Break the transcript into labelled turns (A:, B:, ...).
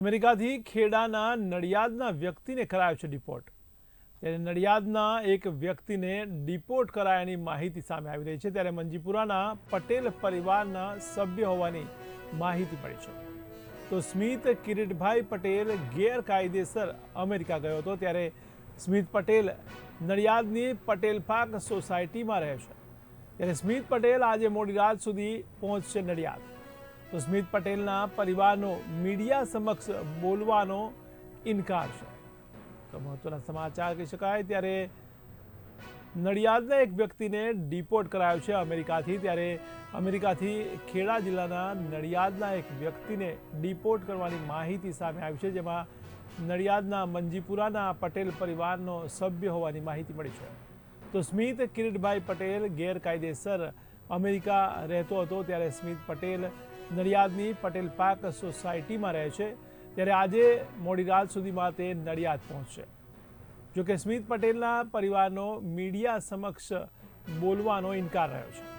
A: અમેરિકાથી ખેડાના નડિયાદના વ્યક્તિને કરાયો છે ડિપોર્ટ। ત્યારે નડિયાદના એક વ્યક્તિને ડિપોર્ટ કરાયાની માહિતી સામે આવી રહી છે। ત્યારે મંજીપુરાના પટેલ પરિવારના સભ્ય હોવાની માહિતી મળી છે। તો સ્મિત કિરીટભાઈ પટેલ ગેરકાયદેસર અમેરિકા ગયો હતો। ત્યારે સ્મિત પટેલ નડિયાદની પટેલ પાર્ક સોસાયટીમાં રહે છે। ત્યારે સ્મિત પટેલ આજે મોડી રાત સુધી પહોંચશે નડિયાદ। તો સ્મિત પટેલના પરિવારનો મીડિયા સમક્ષ બોલવાનો ઇનકાર છે। તો મહત્વના સમાચાર કહી શકાય। ત્યારે નડિયાદના એક વ્યક્તિને ડિપોર્ટ કરાયો છે અમેરિકાથી। ત્યારે અમેરિકાથી ખેડા જિલ્લાના નડિયાદના એક વ્યક્તિને ડિપોર્ટ કરવાની માહિતી સામે આવી છે, જેમાં નડિયાદના મંજીપુરાના પટેલ પરિવારનો સભ્ય હોવાની માહિતી મળી છે। તો સ્મિત કિરીટભાઈ પટેલ ગેરકાયદેસર અમેરિકા રહેતો હતો। ત્યારે સ્મિત પટેલ નડિયાદની પટેલ પાર્ક સોસાયટીમાં રહે છે। ત્યારે આજે મોડી રાત સુધીમાં તે નડિયાદ પહોંચશે। જોકે સ્મિત પટેલના પરિવારનો મીડિયા સમક્ષ બોલવાનો ઇનકાર રહ્યો છે।